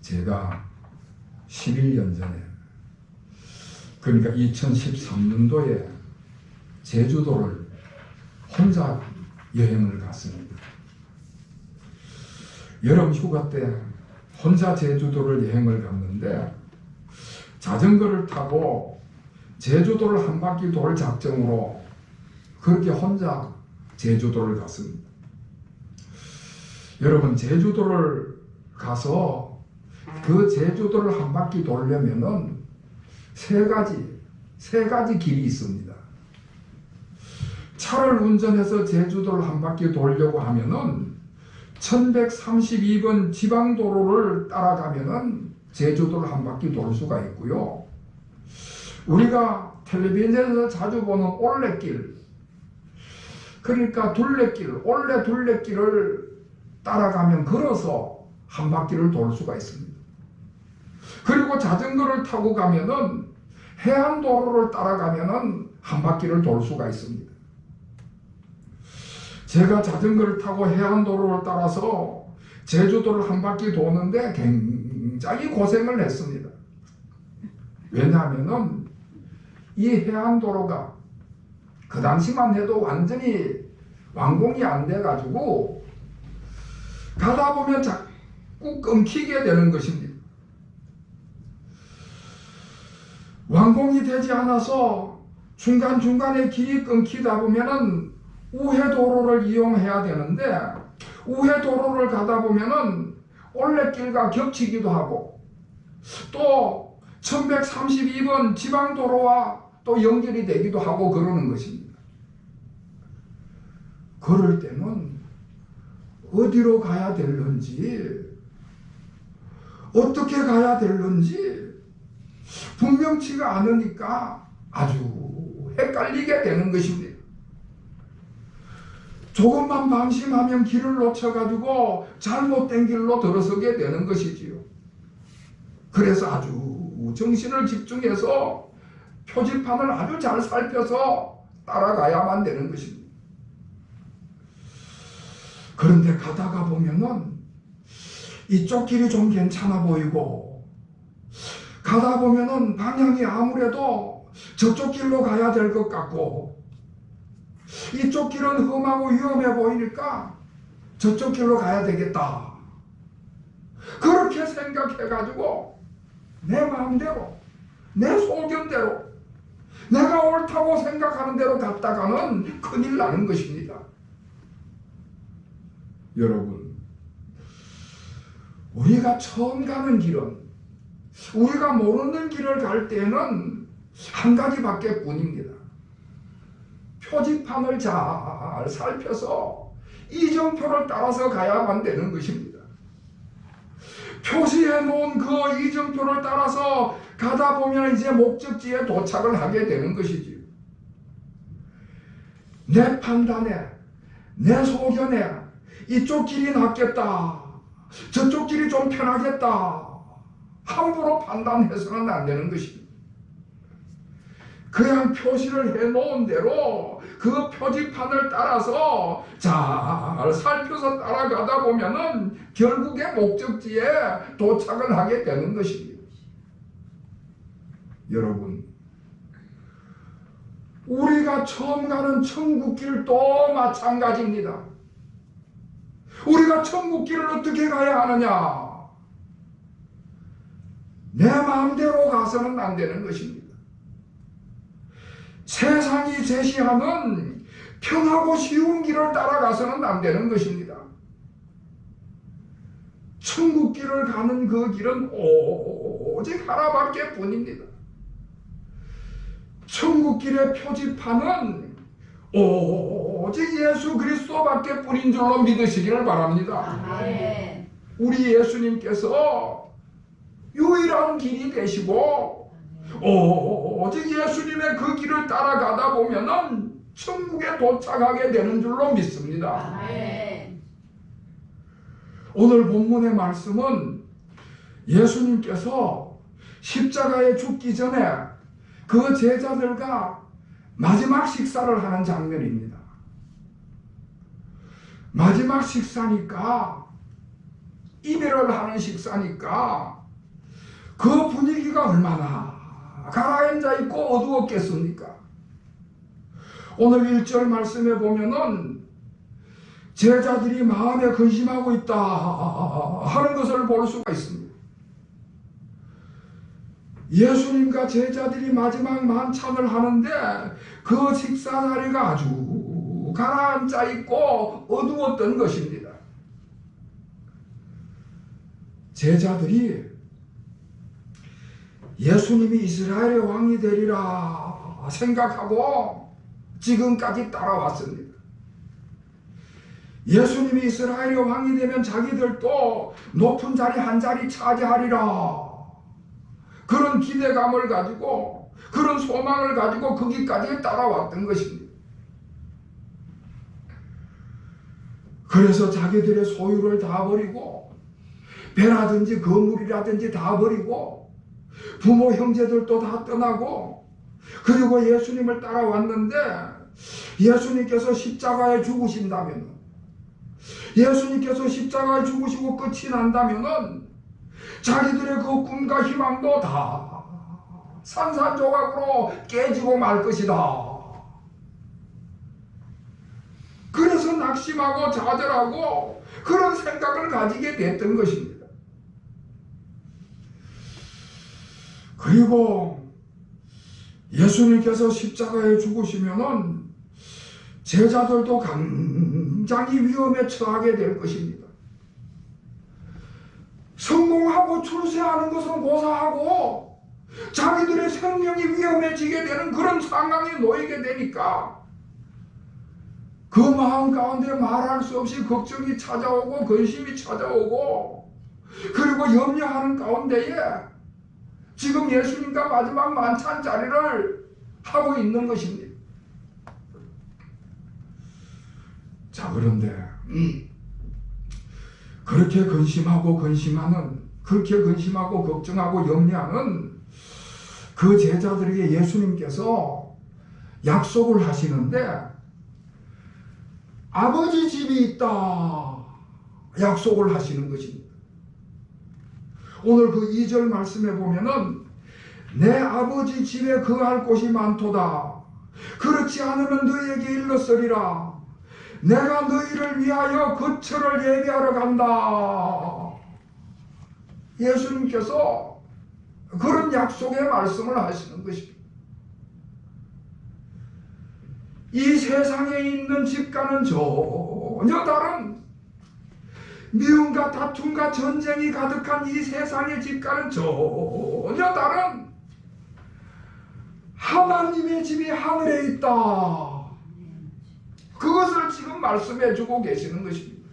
제가 11년 전에, 그러니까 2013년도에 제주도를 혼자 여행을 갔습니다. 여름 휴가 때 혼자 제주도를 여행을 갔는데 자전거를 타고 제주도를 한 바퀴 돌 작정으로 그렇게 혼자 제주도를 갔습니다. 여러분, 제주도를 가서 그 제주도를 한 바퀴 돌려면은 세 가지 길이 있습니다. 차를 운전해서 제주도를 한 바퀴 돌려고 하면은 1132번 지방도로를 따라가면은 제주도를 한 바퀴 돌 수가 있고요. 우리가 텔레비전에서 자주 보는 올레길, 그러니까 올레 둘레길을 따라가면 걸어서 한 바퀴를 돌 수가 있습니다. 그리고 자전거를 타고 가면은 해안도로를 따라가면은 한 바퀴를 돌 수가 있습니다. 제가 자전거를 타고 해안도로를 따라서 제주도를 한 바퀴 도는데 굉장히 고생을 했습니다. 왜냐하면은 이 해안도로가 그 당시만 해도 완전히 완공이 안 돼가지고 가다 보면 자꾸 끊기게 되는 것입니다. 완공이 되지 않아서 중간중간에 길이 끊기다 보면은 우회도로를 이용해야 되는데 우회도로를 가다 보면은 올레길과 겹치기도 하고 또 1132번 지방도로와 또 연결이 되기도 하고 그러는 것입니다. 그럴 때는 어디로 가야 될런지 어떻게 가야 될런지 분명치가 않으니까 아주 헷갈리게 되는 것입니다. 조금만 방심하면 길을 놓쳐가지고 잘못된 길로 들어서게 되는 것이지요. 그래서 아주 정신을 집중해서 표지판을 아주 잘 살펴서 따라가야만 되는 것입니다. 그런데 가다가 보면은 이쪽 길이 좀 괜찮아 보이고 가다 보면은 방향이 아무래도 저쪽 길로 가야 될 것 같고 이쪽 길은 험하고 위험해 보이니까 저쪽 길로 가야 되겠다. 그렇게 생각해가지고 내 마음대로 내 소견대로 내가 옳다고 생각하는 대로 갔다가는 큰일 나는 것입니다. 여러분, 우리가 처음 가는 길은 우리가 모르는 길을 갈 때는 한 가지밖에 뿐입니다. 표지판을 잘 살펴서 이정표를 따라서 가야만 되는 것입니다. 표시해 놓은 그 이정표를 따라서 가다 보면 이제 목적지에 도착을 하게 되는 것이지요. 내 판단에, 내 소견에 이쪽 길이 낫겠다, 저쪽 길이 좀 편하겠다 함부로 판단해서는 안 되는 것입니다. 그냥 표시를 해놓은 대로 그 표지판을 따라서 잘 살펴서 따라가다 보면은 결국에 목적지에 도착을 하게 되는 것입니다. 여러분, 우리가 처음 가는 천국길도 마찬가지입니다. 우리가 천국길을 어떻게 가야 하느냐? 내 마음대로 가서는 안 되는 것입니다. 세상이 제시하는 편하고 쉬운 길을 따라가서는 안 되는 것입니다. 천국길을 가는 그 길은 오직 하나밖에 뿐입니다. 천국길의 표지판은 오직 예수 그리스도밖에 뿐인 줄로 믿으시기를 바랍니다. 아멘. 우리 예수님께서 유일한 길이 되시고 오직 예수님의 그 길을 따라가다 보면은 천국에 도착하게 되는 줄로 믿습니다. 아멘. 오늘 본문의 말씀은 예수님께서 십자가에 죽기 전에 그 제자들과 마지막 식사를 하는 장면입니다. 마지막 식사니까 이별을 하는 식사니까 그 분위기가 얼마나 가라앉아 있고 어두웠겠습니까? 오늘 1절 말씀에 보면은 제자들이 마음에 근심하고 있다 하는 것을 볼 수가 있습니다. 예수님과 제자들이 마지막 만찬을 하는데 그 식사 자리가 아주 가라앉아 있고 어두웠던 것입니다. 제자들이 예수님이 이스라엘의 왕이 되리라 생각하고 지금까지 따라왔습니다. 예수님이 이스라엘의 왕이 되면 자기들도 높은 자리 한 자리 차지하리라, 그런 기대감을 가지고 그런 소망을 가지고 거기까지 따라왔던 것입니다. 그래서 자기들의 소유를 다 버리고 배라든지 건물이라든지 다 버리고 부모 형제들도 다 떠나고 그리고 예수님을 따라왔는데, 예수님께서 십자가에 죽으신다면, 예수님께서 십자가에 죽으시고 끝이 난다면은 자기들의 그 꿈과 희망도 다 산산조각으로 깨지고 말 것이다. 그래서 낙심하고 좌절하고 그런 생각을 가지게 됐던 것입니다. 그리고 예수님께서 십자가에 죽으시면은 제자들도 굉장히 위험에 처하게 될 것입니다. 성공하고 출세하는 것은 고사하고 자기들의 생명이 위험해지게 되는 그런 상황에 놓이게 되니까 그 마음 가운데 말할 수 없이 걱정이 찾아오고 근심이 찾아오고, 그리고 염려하는 가운데에 지금 예수님과 마지막 만찬 자리를 하고 있는 것입니다. 자, 그런데 그렇게 근심하고 걱정하고 염려하는 그 제자들에게 예수님께서 약속을 하시는데, 아버지 집이 있다 약속을 하시는 것입니다. 오늘 그 2절 말씀에 보면은 내 아버지 집에 거할 곳이 많도다. 그렇지 않으면 너희에게 일렀으리라. 내가 너희를 위하여 거처를 예비하러 간다. 예수님께서 그런 약속의 말씀을 하시는 것입니다. 이 세상에 있는 집과는 전혀 다른, 미움과 다툼과 전쟁이 가득한 이 세상의 집과는 전혀 다른 하나님의 집이 하늘에 있다. 그것을 지금 말씀해 주고 계시는 것입니다.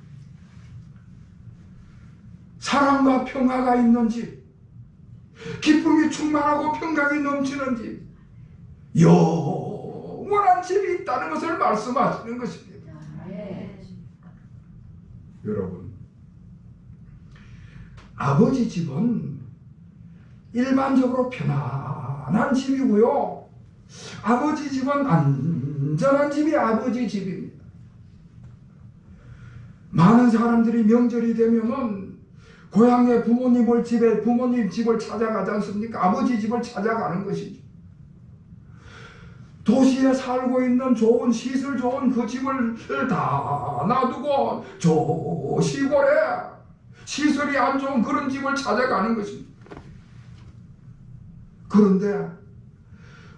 사랑과 평화가 있는 집, 기쁨이 충만하고 평강이 넘치는 집, 영원한 집이 있다는 것을 말씀하시는 것입니다. 여러분, 아버지 집은 일반적으로 편안한 집이고요, 아버지 집은 안전한 집이 아버지 집입니다. 많은 사람들이 명절이 되면은 고향에 부모님 집을 찾아가지 않습니까? 아버지 집을 찾아가는 것이죠. 도시에 살고 있는 좋은 시설 좋은 그 집을 다 놔두고 저 시골에 시설이 안 좋은 그런 집을 찾아가는 것입니다. 그런데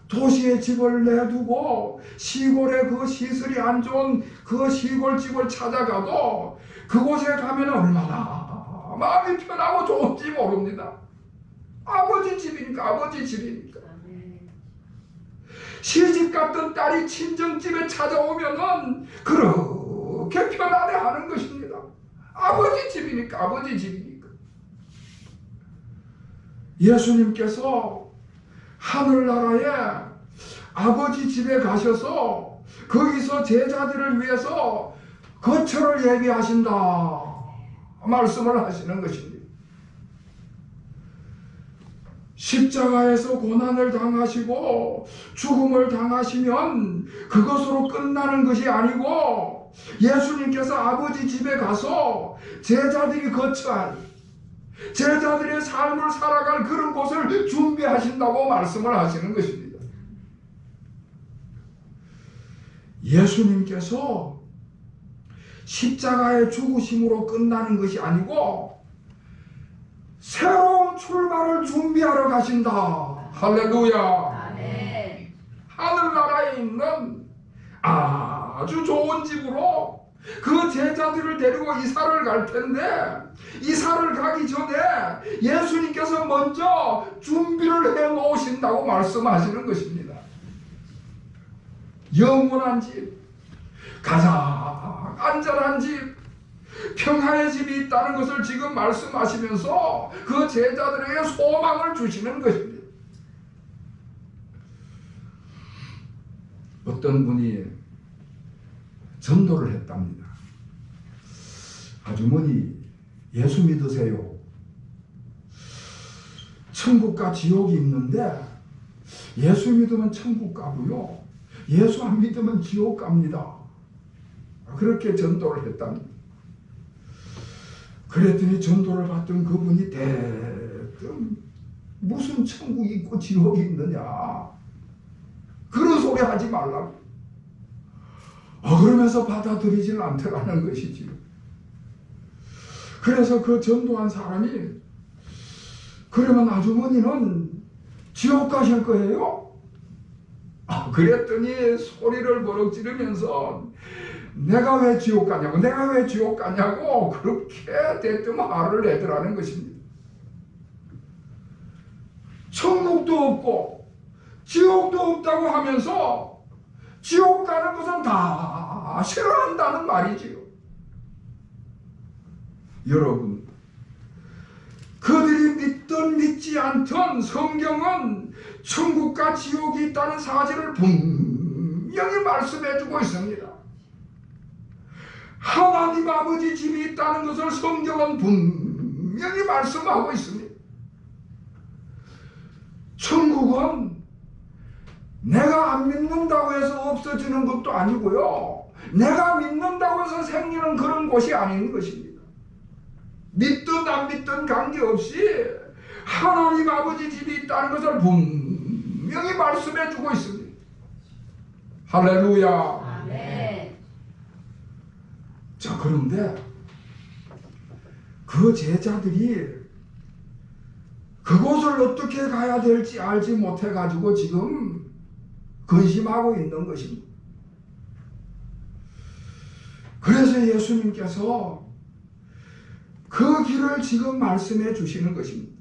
도시의 집을 내두고 시골에 그 시설이 안 좋은 그 시골집을 찾아가도 그곳에 가면 얼마나 마음이 편하고 좋은지 모릅니다. 아버지 집이니까, 아버지 집이니까. 시집 갔던 딸이 친정집에 찾아오면은 그렇게 편안해 하는 것입니다. 아버지 집이니까, 아버지 집이니까. 예수님께서 하늘나라에 아버지 집에 가셔서 거기서 제자들을 위해서 거처를 예비하신다 말씀을 하시는 것입니다. 십자가에서 고난을 당하시고 죽음을 당하시면 그것으로 끝나는 것이 아니고 예수님께서 아버지 집에 가서 제자들이 거처할 제자들의 삶을 살아갈 그런 곳을 준비하신다고 말씀을 하시는 것입니다. 예수님께서 십자가의 죽으심으로 끝나는 것이 아니고 새로운 출발을 준비하러 가신다. 할렐루야. 아멘. 하늘나라에 있는 아주 좋은 집으로 그 제자들을 데리고 이사를 갈 텐데, 이사를 가기 전에 예수님께서 먼저 준비를 해 놓으신다고 말씀하시는 것입니다. 영원한 집, 가장 안전한 집, 평화의 집이 있다는 것을 지금 말씀하시면서 그 제자들에게 소망을 주시는 것입니다. 어떤 분이 전도를 했답니다. 아주머니, 예수 믿으세요. 천국과 지옥이 있는데 예수 믿으면 천국 가고요, 예수 안 믿으면 지옥 갑니다. 그렇게 전도를 했답니다. 그랬더니 전도를 받던 그분이 대뜸 무슨 천국이 있고 지옥이 있느냐, 그런 소리 하지 말라고. 그러면서 받아들이지는 않더라는 것이지. 그래서 그 전도한 사람이, 그러면 아주머니는 지옥 가실 거예요? 그랬더니 소리를 버럭 지르면서 내가 왜 지옥 가냐고, 내가 왜 지옥 가냐고 그렇게 대뜸 화를 내더라는 것입니다. 천국도 없고 지옥도 없다고 하면서 지옥 가는 것은 다 싫어한다는 말이지요. 여러분, 그들이 믿든 믿지 않든 성경은 천국과 지옥이 있다는 사실을 분명히 말씀해 주고 있습니다. 하나님 아버지 집이 있다는 것을 성경은 분명히 말씀하고 있습니다. 천국은 내가 안 믿는다고 해서 없어지는 것도 아니고요, 내가 믿는다고 해서 생기는 그런 곳이 아닌 것입니다. 믿든 안 믿든 관계없이 하나님 아버지 집이 있다는 것을 분명히 말씀해 주고 있습니다. 할렐루야. 아멘. 자, 그런데 그 제자들이 그곳을 어떻게 가야 될지 알지 못해 가지고 지금 근심하고 있는 것입니다. 그래서 예수님께서 그 길을 지금 말씀해 주시는 것입니다.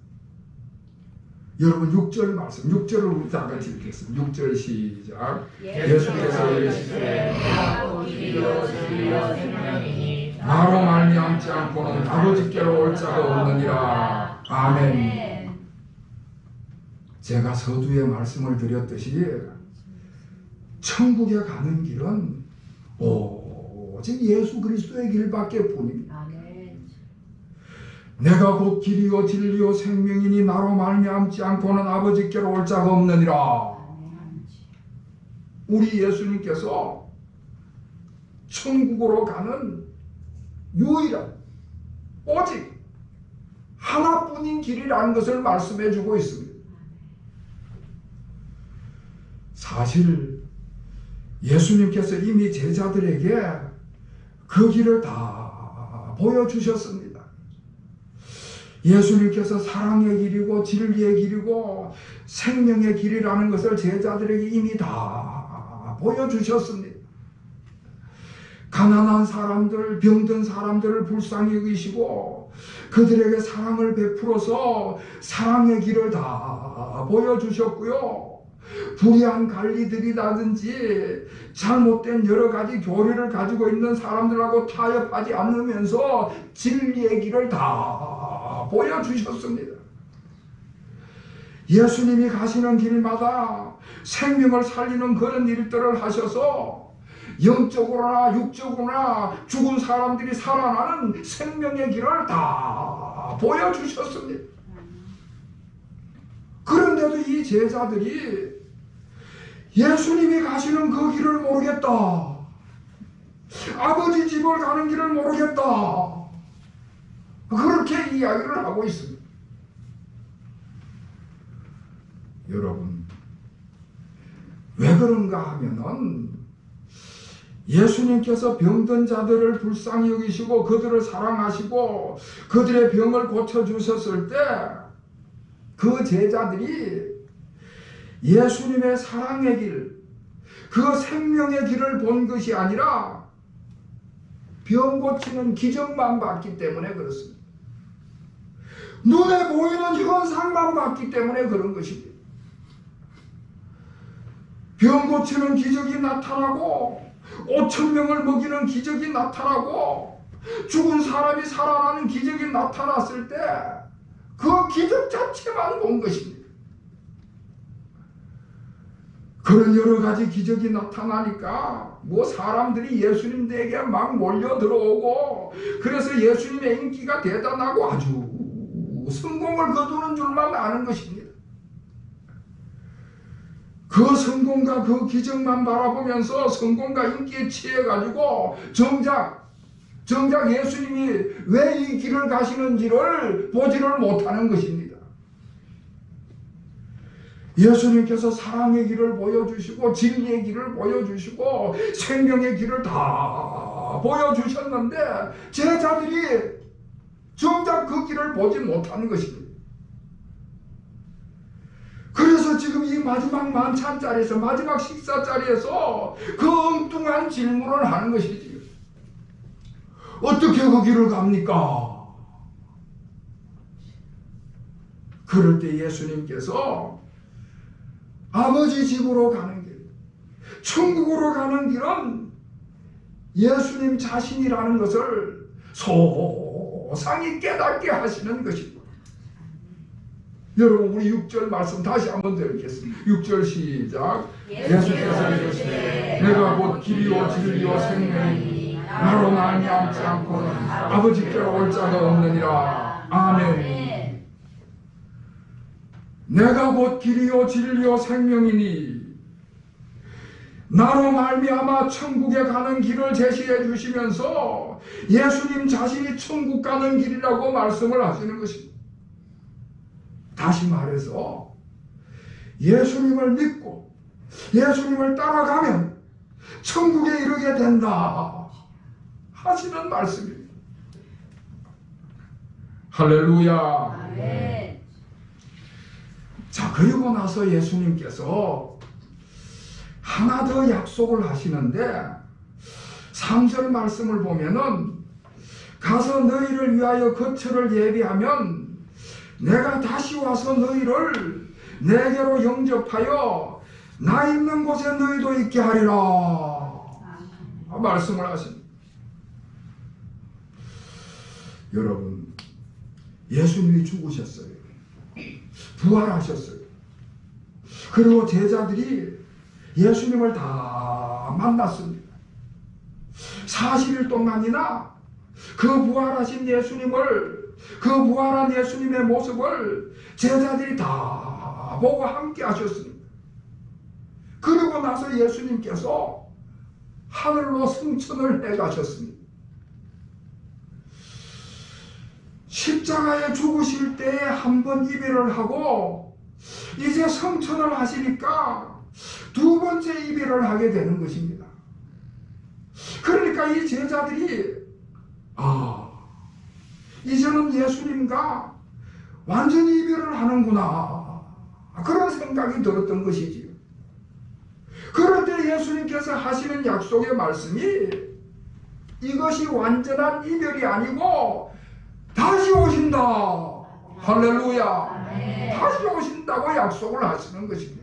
여러분 6절 말씀, 6절을 우리 다 같이 읽겠습니다. 6절 시작. 예수께서 이르시되 나로 길이요 진리요 생명이니 나로 말미암지 않고는 아버지께로 올 자가 없느니라. 아멘. 제가 서두에 말씀을 드렸듯이 천국에 가는 길은 오직 예수 그리스도의 길밖에 뿐입니다. 아멘. 내가 곧 길이요 진리요 생명이니 나로 말미암지 않고는 아버지께로 올 자가 없느니라. 우리 예수님께서 천국으로 가는 유일한 오직 하나뿐인 길이라는 것을 말씀해 주고 있습니다. 사실 예수님께서 이미 제자들에게 그 길을 다 보여주셨습니다. 예수님께서 사랑의 길이고 진리의 길이고 생명의 길이라는 것을 제자들에게 이미 다 보여주셨습니다. 가난한 사람들, 병든 사람들을 불쌍히 여기시고 그들에게 사랑을 베풀어서 사랑의 길을 다 보여주셨고요. 불의한 관리들이라든지 잘못된 여러 가지 교리를 가지고 있는 사람들하고 타협하지 않으면서 진리의 길을 다 보여주셨습니다. 예수님이 가시는 길마다 생명을 살리는 그런 일들을 하셔서 영적으로나 육적으로나 죽은 사람들이 살아나는 생명의 길을 다 보여주셨습니다. 그런데도 이 제자들이 예수님이 가시는 그 길을 모르겠다, 아버지 집을 가는 길을 모르겠다, 그렇게 이야기를 하고 있습니다. 여러분, 왜 그런가 하면은 예수님께서 병든 자들을 불쌍히 여기시고 그들을 사랑하시고 그들의 병을 고쳐주셨을 때 그 제자들이 예수님의 사랑의 길, 그 생명의 길을 본 것이 아니라 병 고치는 기적만 봤기 때문에 그렇습니다. 눈에 보이는 현상만 봤기 때문에 그런 것입니다. 병 고치는 기적이 나타나고 5,000명을 먹이는 기적이 나타나고 죽은 사람이 살아나는 기적이 나타났을 때 그 기적 자체만 본 것입니다. 그런 여러 가지 기적이 나타나니까 뭐 사람들이 예수님에게 막 몰려 들어오고 그래서 예수님의 인기가 대단하고 아주 성공을 거두는 줄만 아는 것입니다. 그 성공과 그 기적만 바라보면서 성공과 인기에 취해가지고 정작 예수님이 왜 이 길을 가시는지를 보지를 못하는 것입니다. 예수님께서 사랑의 길을 보여주시고 진리의 길을 보여주시고 생명의 길을 다 보여주셨는데 제자들이 정작 그 길을 보지 못하는 것입니다. 그래서 지금 이 마지막 만찬 자리에서 마지막 식사 자리에서 그 엉뚱한 질문을 하는 것이지. 어떻게 그 길을 갑니까? 그럴 때 예수님께서 아버지 집으로 가는 길, 천국으로 가는 길은 예수님 자신이라는 것을 소상히 깨닫게 하시는 것입니다. 여러분, 우리 6절 말씀 다시 한번 더 읽겠습니다. 6절 시작. 예수께서 이르시되 내가 곧 길이요 진리요 생명이니 나로 말미암지 않고는 아버지께로 올 자가 없느니라. 아멘. 내가 곧 길이요 진리요 생명이니 나로 말미암아 천국에 가는 길을 제시해 주시면서 예수님 자신이 천국 가는 길이라고 말씀을 하시는 것입니다. 다시 말해서 예수님을 믿고 예수님을 따라가면 천국에 이르게 된다 하시는 말씀입니다. 할렐루야. 아멘. 자, 그리고 나서 예수님께서 하나 더 약속을 하시는데 3절 말씀을 보면은 가서 너희를 위하여 거처를 예비하면 내가 다시 와서 너희를 내게로 영접하여 나 있는 곳에 너희도 있게 하리라 말씀을 하십니다. 여러분, 예수님이 죽으셨어요. 부활하셨어요. 그리고 제자들이 예수님을 다 만났습니다. 40일 동안이나 그 부활하신 예수님을, 그 부활한 예수님의 모습을 제자들이 다 보고 함께 하셨습니다. 그리고 나서 예수님께서 하늘로 승천을 해 가셨습니다. 십자가에 죽으실 때에 한 번 이별을 하고 이제 성천을 하시니까 두 번째 이별을 하게 되는 것입니다. 그러니까 이 제자들이 이제는 예수님과 완전히 이별을 하는구나 그런 생각이 들었던 것이지요. 그럴 때 예수님께서 하시는 약속의 말씀이 이것이 완전한 이별이 아니고 다시 오신다. 할렐루야. 네. 다시 오신다고 약속을 하시는 것입니다.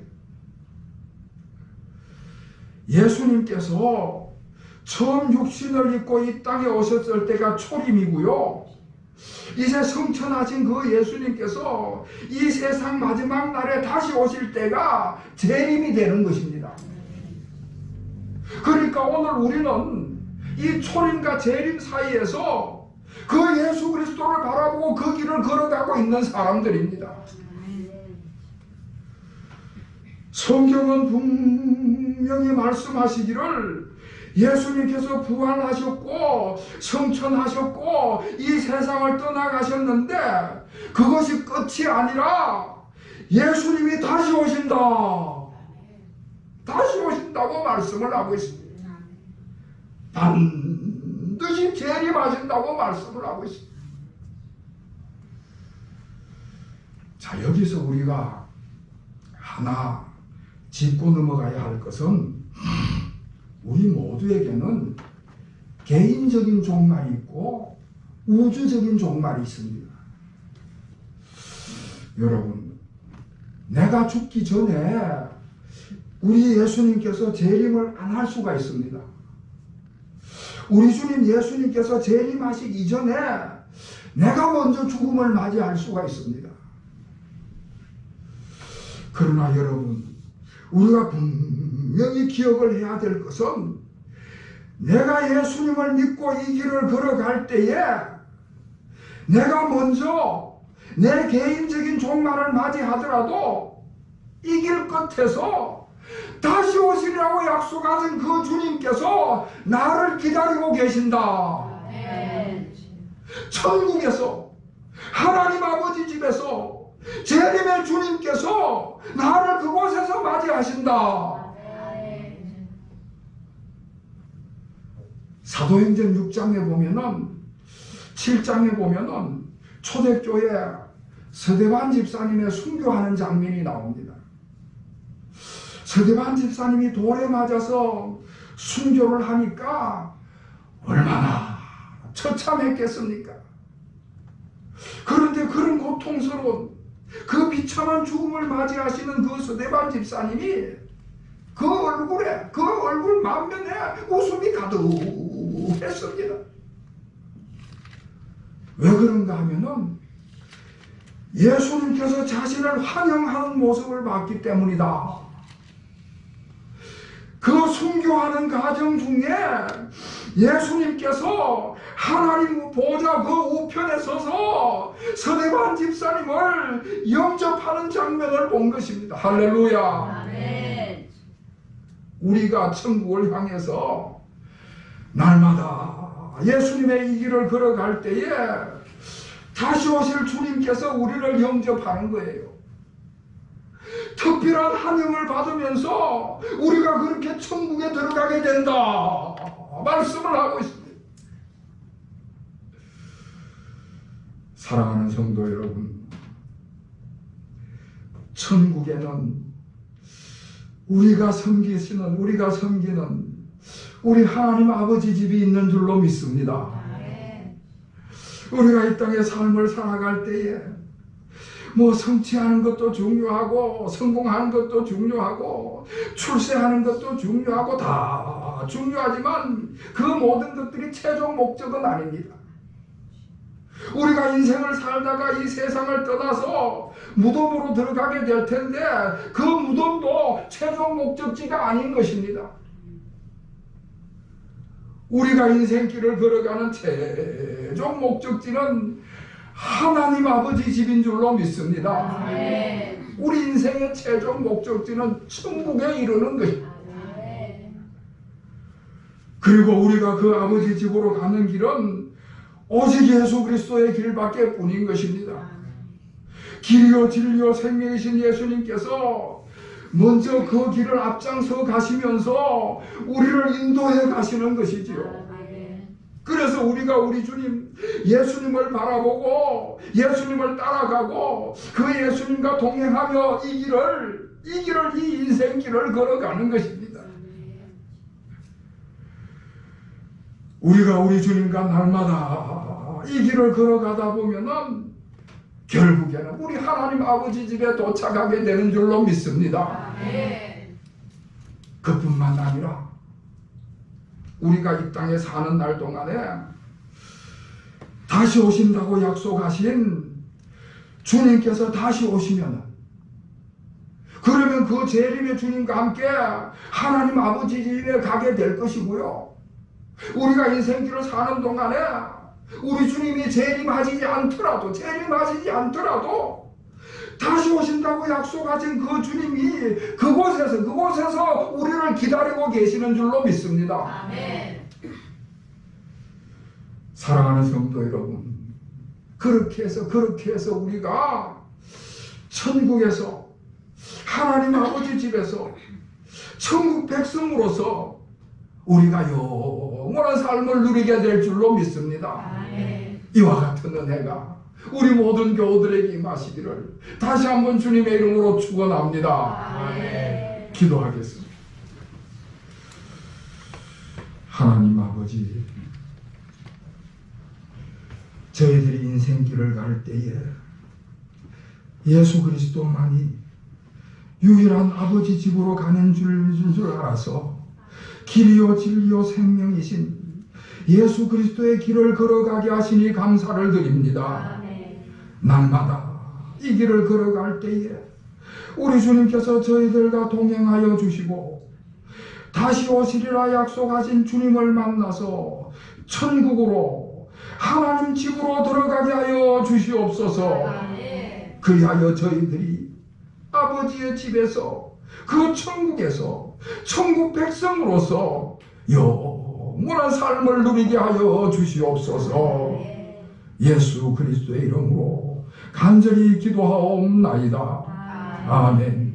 예수님께서 처음 육신을 입고 이 땅에 오셨을 때가 초림이고요. 이제 성천하신 그 예수님께서 이 세상 마지막 날에 다시 오실 때가 재림이 되는 것입니다. 그러니까 오늘 우리는 이 초림과 재림 사이에서 그 예수 그리스도를 바라보고 그 길을 걸어가고 있는 사람들입니다. 성경은 분명히 말씀하시기를 예수님께서 부활하셨고 성천하셨고 이 세상을 떠나가셨는데 그것이 끝이 아니라 예수님이 다시 오신다. 다시 오신다고 말씀을 하고 있습니다. 반드시 재림하신다고 말씀을 하고 있습니다. 자, 여기서 우리가 하나 짚고 넘어가야 할 것은 우리 모두에게는 개인적인 종말이 있고 우주적인 종말이 있습니다. 여러분, 내가 죽기 전에 우리 예수님께서 재림을 안 할 수가 있습니다. 우리 주님 예수님께서 재림하시기 이전에 내가 먼저 죽음을 맞이할 수가 있습니다. 그러나 여러분, 우리가 분명히 기억을 해야 될 것은 내가 예수님을 믿고 이 길을 걸어갈 때에 내가 먼저 내 개인적인 종말을 맞이하더라도 이 길 끝에서 다시 오시리라고 약속하신 그 주님께서 나를 기다리고 계신다. 천국에서 하나님 아버지 집에서 재림의 주님께서 나를 그곳에서 맞이하신다. 사도행전 6장에 보면은 7장에 보면은 초대교회 서대반 집사님의 순교하는 장면이 나옵니다. 서대반 집사님이 돌에 맞아서 순교를 하니까 얼마나 처참했겠습니까? 그런데 그런 고통스러운 그 비참한 죽음을 맞이하시는 그 서대반 집사님이 그 얼굴에, 그 얼굴 만면에 웃음이 가득했습니다. 왜 그런가 하면은 예수님께서 자신을 환영하는 모습을 봤기 때문이다. 그 순교하는 과정 중에 예수님께서 하나님 보좌 그 우편에 서서 서대반 집사님을 영접하는 장면을 본 것입니다. 할렐루야. 아멘. 우리가 천국을 향해서 날마다 예수님의 이 길을 걸어갈 때에 다시 오실 주님께서 우리를 영접하는 거예요. 특별한 환영을 받으면서 우리가 그렇게 천국에 들어가게 된다 말씀을 하고 있습니다. 사랑하는 성도 여러분, 천국에는 우리가 섬기는 우리 하나님 아버지 집이 있는 줄로 믿습니다. 우리가 이 땅의 삶을 살아갈 때에 뭐 성취하는 것도 중요하고 성공하는 것도 중요하고 출세하는 것도 중요하고 다 중요하지만 그 모든 것들이 최종 목적은 아닙니다. 우리가 인생을 살다가 이 세상을 떠나서 무덤으로 들어가게 될 텐데 그 무덤도 최종 목적지가 아닌 것입니다. 우리가 인생길을 걸어가는 최종 목적지는 하나님 아버지 집인 줄로 믿습니다. 우리 인생의 최종 목적지는 천국에 이르는 것입니다. 그리고 우리가 그 아버지 집으로 가는 길은 오직 예수 그리스도의 길밖에 뿐인 것입니다. 길이요 진리요 생명이신 예수님께서 먼저 그 길을 앞장서 가시면서 우리를 인도해 가시는 것이지요. 그래서 우리가 우리 주님 예수님을 바라보고 예수님을 따라가고 그 예수님과 동행하며 이 인생길을 걸어가는 것입니다. 우리가 우리 주님과 날마다 이 길을 걸어가다 보면은 결국에는 우리 하나님 아버지 집에 도착하게 되는 줄로 믿습니다. 그뿐만 아니라 우리가 이 땅에 사는 날 동안에 다시 오신다고 약속하신 주님께서 다시 오시면 그러면 그 재림의 주님과 함께 하나님 아버지 집에 가게 될 것이고요. 우리가 인생길을 사는 동안에 우리 주님이 재림하시지 않더라도 다시 오신다고 약속하신 그 주님이 그곳에서 우리를 기다리고 계시는 줄로 믿습니다. 아멘. 사랑하는 성도 여러분, 그렇게 해서 우리가 천국에서 하나님 아버지 집에서 천국 백성으로서 우리가 영원한 삶을 누리게 될 줄로 믿습니다. 아멘. 이와 같은 은혜가 우리 모든 교우들에게 임하시기를 다시 한번 주님의 이름으로 축원합니다. 아멘. 기도하겠습니다. 하나님 아버지, 저희들이 인생길을 갈 때에 예수 그리스도만이 유일한 아버지 집으로 가는 줄 알아서 길이요 진리요 생명이신 예수 그리스도의 길을 걸어가게 하시니 감사를 드립니다. 아멘. 날마다 이 길을 걸어갈 때에 우리 주님께서 저희들과 동행하여 주시고 다시 오시리라 약속하신 주님을 만나서 천국으로 하나님 집으로 들어가게 하여 주시옵소서. 아멘. 그리하여 저희들이 아버지의 집에서 그 천국에서 천국 백성으로서 영원한 삶을 누리게 하여 주시옵소서. 예수 그리스도의 이름으로 간절히 기도하옵나이다. 아멘.